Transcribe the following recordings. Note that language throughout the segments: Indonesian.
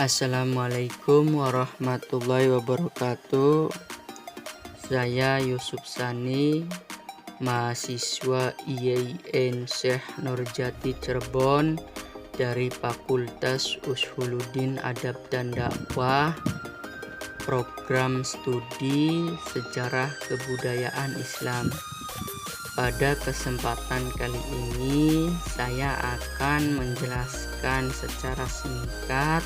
Assalamualaikum warahmatullahi wabarakatuh. Saya Yusuf Sani, mahasiswa IAIN Syekh Nurjati Cirebon dari Fakultas Usuluddin Adab dan Dakwah, program studi Sejarah Kebudayaan Islam. Pada kesempatan kali ini, saya akan menjelaskan secara singkat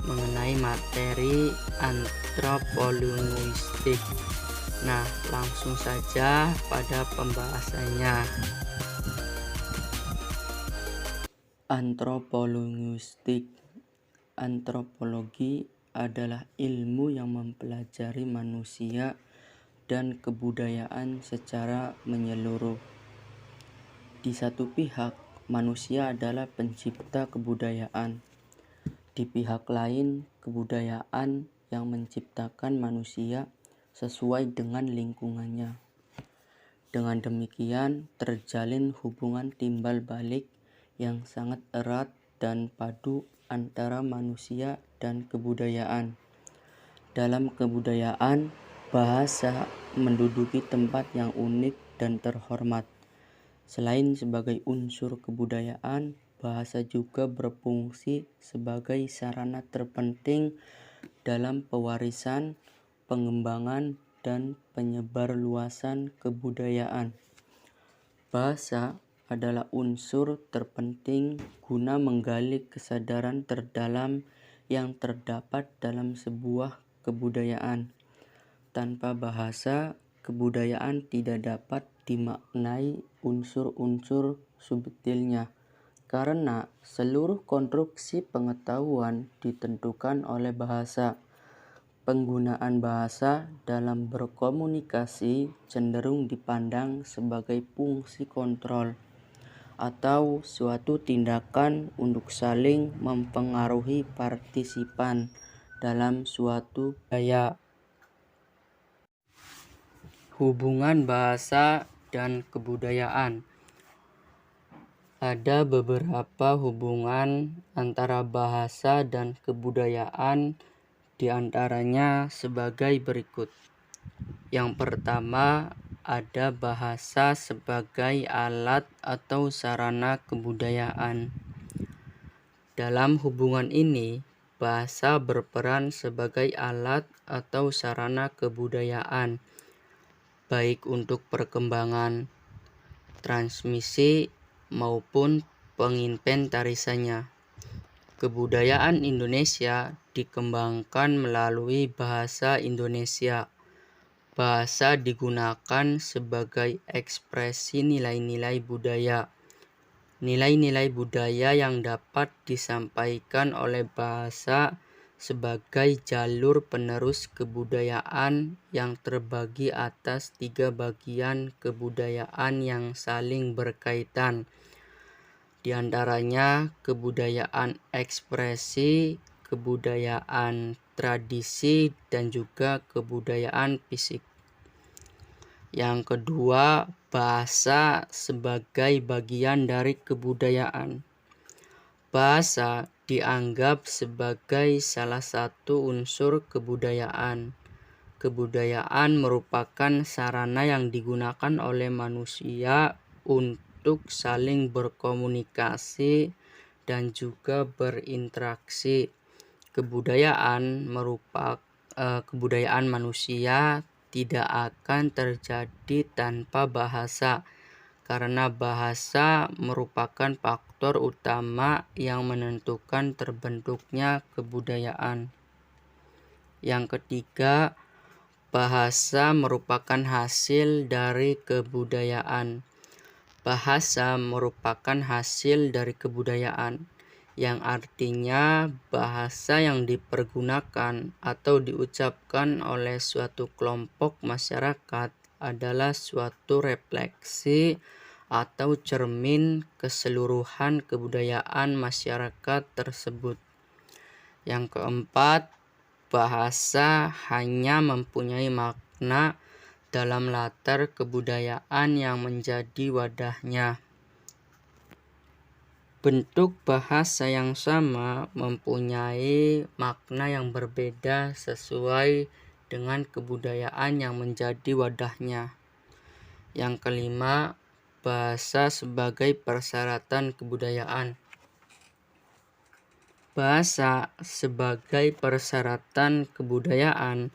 mengenai materi antropolinguistik. Nah, langsung saja pada pembahasannya. Antropolinguistik. Antropologi adalah ilmu yang mempelajari manusia dan kebudayaan secara menyeluruh. Di satu pihak, manusia adalah pencipta kebudayaan. Di pihak lain, kebudayaan yang menciptakan manusia sesuai dengan lingkungannya. Dengan demikian, terjalin hubungan timbal balik yang sangat erat dan padu antara manusia dan kebudayaan. Dalam kebudayaan, bahasa menduduki tempat yang unik dan terhormat. Selain sebagai unsur kebudayaan, bahasa juga berfungsi sebagai sarana terpenting dalam pewarisan, pengembangan, dan penyebarluasan kebudayaan. Bahasa adalah unsur terpenting guna menggali kesadaran terdalam yang terdapat dalam sebuah kebudayaan. Tanpa bahasa, kebudayaan tidak dapat dimaknai unsur-unsur subtilnya, karena seluruh konstruksi pengetahuan ditentukan oleh bahasa. Penggunaan bahasa dalam berkomunikasi cenderung dipandang sebagai fungsi kontrol atau suatu tindakan untuk saling mempengaruhi partisipan dalam suatu gaya. Hubungan bahasa dan kebudayaan. Ada beberapa hubungan antara bahasa dan kebudayaan, di antaranya sebagai berikut. Yang pertama, ada bahasa sebagai alat atau sarana kebudayaan. Dalam hubungan ini, bahasa berperan sebagai alat atau sarana kebudayaan, baik untuk perkembangan, transmisi, maupun penginventarisasinya. Kebudayaan Indonesia dikembangkan melalui bahasa Indonesia. Bahasa digunakan sebagai ekspresi nilai-nilai budaya. Nilai-nilai budaya yang dapat disampaikan oleh bahasa sebagai jalur penerus kebudayaan yang terbagi atas 3 bagian kebudayaan yang saling berkaitan. Di antaranya kebudayaan ekspresi, kebudayaan tradisi, dan juga kebudayaan fisik. Yang kedua, bahasa sebagai bagian dari kebudayaan. Bahasa dianggap sebagai salah satu unsur kebudayaan. Kebudayaan merupakan sarana yang digunakan oleh manusia untuk saling berkomunikasi dan juga berinteraksi. Kebudayaan manusia tidak akan terjadi tanpa bahasa, karena bahasa merupakan faktor utama yang menentukan terbentuknya kebudayaan. Yang ketiga, bahasa merupakan hasil dari kebudayaan. Bahasa merupakan hasil dari kebudayaan, yang artinya bahasa yang dipergunakan atau diucapkan oleh suatu kelompok masyarakat adalah suatu refleksi atau cermin keseluruhan kebudayaan masyarakat tersebut. Yang keempat, bahasa hanya mempunyai makna dalam latar kebudayaan yang menjadi wadahnya. bentuk bahasa yang sama mempunyai makna yang berbeda sesuai dengan kebudayaan yang menjadi wadahnya. Yang kelima, bahasa sebagai persyaratan kebudayaan. Bahasa sebagai persyaratan kebudayaan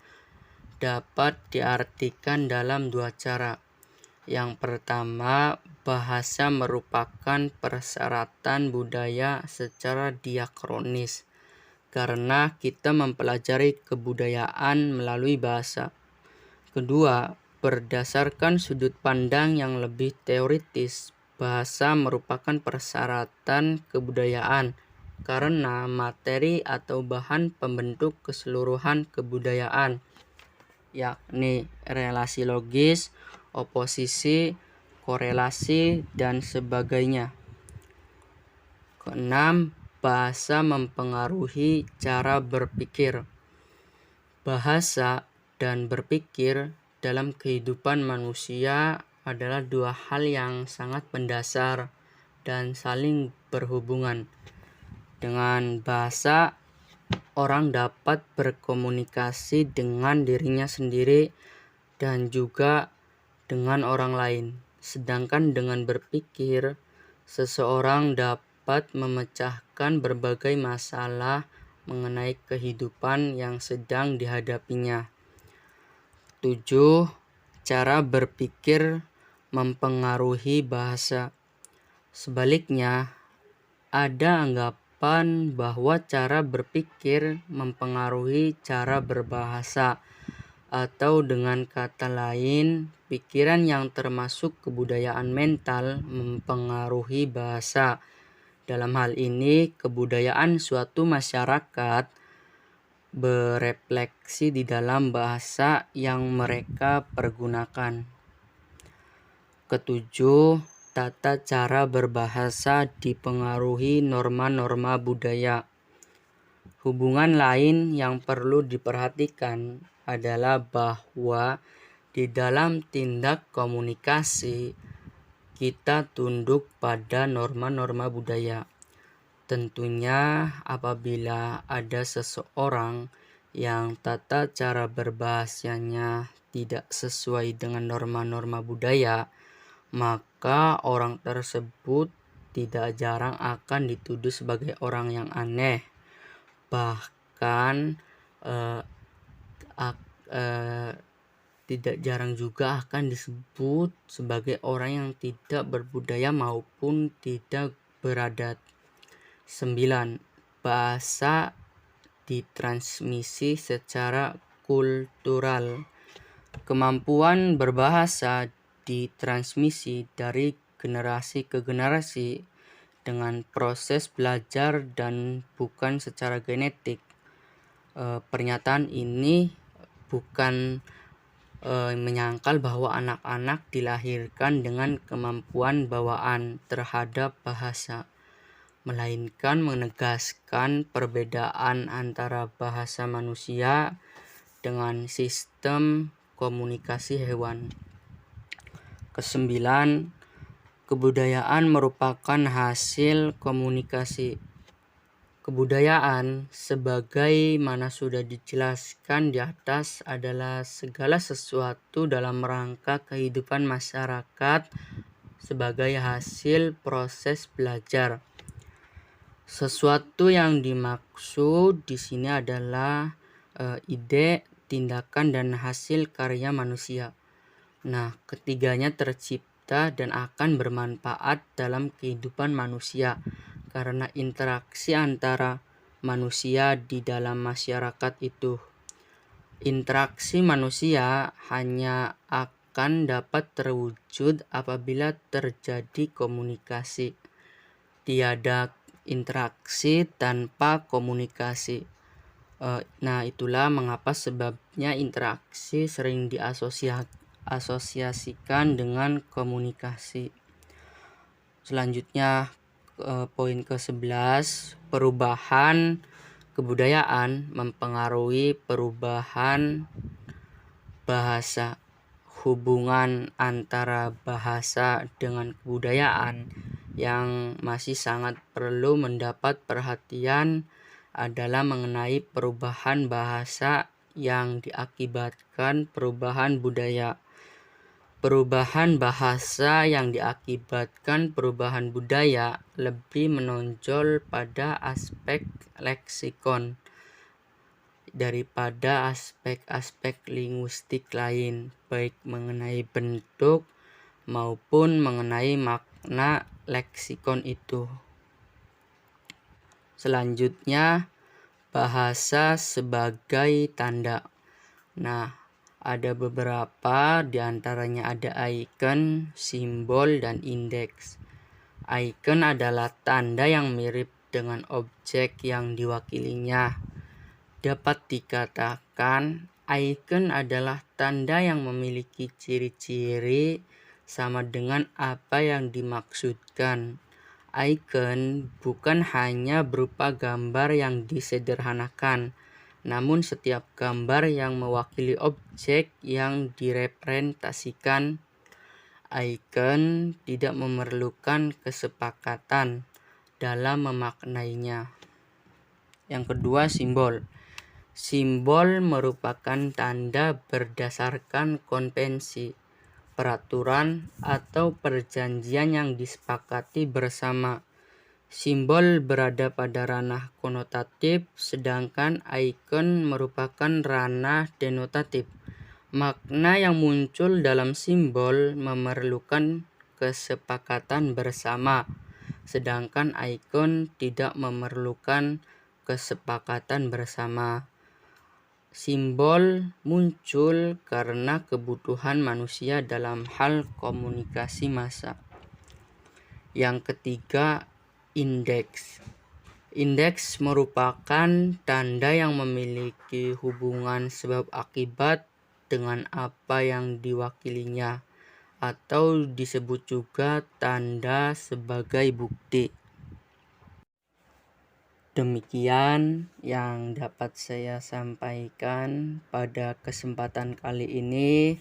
dapat diartikan dalam dua cara. Yang pertama, bahasa merupakan persyaratan budaya secara diakronis, karena kita mempelajari kebudayaan melalui bahasa. Kedua, berdasarkan sudut pandang yang lebih teoritis, bahasa merupakan persyaratan kebudayaan, karena materi atau bahan pembentuk keseluruhan kebudayaan, yakni relasi logis, oposisi, korelasi, dan sebagainya. Keenam, bahasa mempengaruhi cara berpikir. Bahasa dan berpikir dalam kehidupan manusia adalah dua hal yang sangat mendasar dan saling berhubungan. Dengan bahasa, orang dapat berkomunikasi dengan dirinya sendiri dan juga dengan orang lain. Sedangkan dengan berpikir, seseorang dapat memecahkan berbagai masalah mengenai kehidupan yang sedang dihadapinya. 7. Cara berpikir mempengaruhi bahasa. Sebaliknya, ada anggapan bahwa cara berpikir mempengaruhi cara berbahasa, atau dengan kata lain, pikiran yang termasuk kebudayaan mental mempengaruhi bahasa. Dalam hal ini, kebudayaan suatu masyarakat berefleksi di dalam bahasa yang mereka pergunakan. Ketujuh, tata cara berbahasa dipengaruhi norma-norma budaya. Hubungan lain yang perlu diperhatikan adalah bahwa di dalam tindak komunikasi kita tunduk pada norma-norma budaya. Tentunya apabila ada seseorang yang tata cara berbahasanya tidak sesuai dengan norma-norma budaya, maka orang tersebut tidak jarang akan dituduh sebagai orang yang aneh. Bahkan tidak jarang juga akan disebut sebagai orang yang tidak berbudaya maupun tidak beradat. 9. Bahasa ditransmisi secara kultural. Kemampuan berbahasa ditransmisi dari generasi ke generasi dengan proses belajar dan bukan secara genetik. Pernyataan ini bukan menyangkal bahwa anak-anak dilahirkan dengan kemampuan bawaan terhadap bahasa, melainkan menegaskan perbedaan antara bahasa manusia dengan sistem komunikasi hewan. Kesembilan, kebudayaan merupakan hasil komunikasi. Kebudayaan, sebagaimana sudah dijelaskan di atas, adalah segala sesuatu dalam rangka kehidupan masyarakat sebagai hasil proses belajar. Sesuatu yang dimaksud di sini adalah ide, tindakan, dan hasil karya manusia. Nah, ketiganya tercipta dan akan bermanfaat dalam kehidupan manusia karena interaksi antara manusia di dalam masyarakat itu. Interaksi manusia hanya akan dapat terwujud apabila terjadi komunikasi. Tiada interaksi tanpa komunikasi. Nah, itulah mengapa sebabnya interaksi sering diasosiasikan dengan komunikasi. Selanjutnya, poin ke-11, perubahan kebudayaan mempengaruhi perubahan bahasa. Hubungan antara bahasa dengan kebudayaan yang masih sangat perlu mendapat perhatian adalah mengenai perubahan bahasa yang diakibatkan perubahan budaya. Perubahan bahasa yang diakibatkan perubahan budaya lebih menonjol pada aspek leksikon daripada aspek-aspek linguistik lain, baik mengenai bentuk maupun mengenai makna leksikon itu. Selanjutnya, bahasa sebagai tanda. Nah, ada beberapa, diantaranya ada icon, simbol, dan indeks. Icon adalah tanda yang mirip dengan objek yang diwakilinya. Dapat dikatakan, icon adalah tanda yang memiliki ciri-ciri sama dengan apa yang dimaksudkan. Icon bukan hanya berupa gambar yang disederhanakan, namun setiap gambar yang mewakili objek yang direpresentasikan. Icon tidak memerlukan kesepakatan dalam memaknainya. Yang kedua, simbol. Simbol merupakan tanda berdasarkan konvensi, peraturan, atau perjanjian yang disepakati bersama. Simbol berada pada ranah konotatif, sedangkan icon merupakan ranah denotatif. Makna yang muncul dalam simbol memerlukan kesepakatan bersama, sedangkan icon tidak memerlukan kesepakatan bersama. Simbol muncul karena kebutuhan manusia dalam hal komunikasi massa. Yang ketiga, indeks. Indeks merupakan tanda yang memiliki hubungan sebab akibat dengan apa yang diwakilinya, atau disebut juga tanda sebagai bukti. Demikian yang dapat saya sampaikan pada kesempatan kali ini,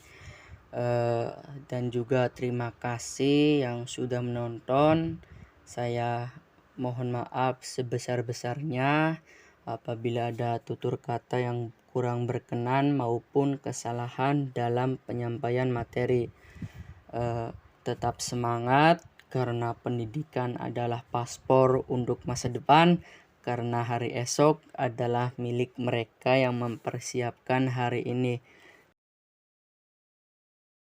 dan juga terima kasih yang sudah menonton. Saya mohon maaf sebesar-besarnya apabila ada tutur kata yang kurang berkenan maupun kesalahan dalam penyampaian materi. Tetap semangat, karena pendidikan adalah paspor untuk masa depan, karena hari esok adalah milik mereka yang mempersiapkan hari ini.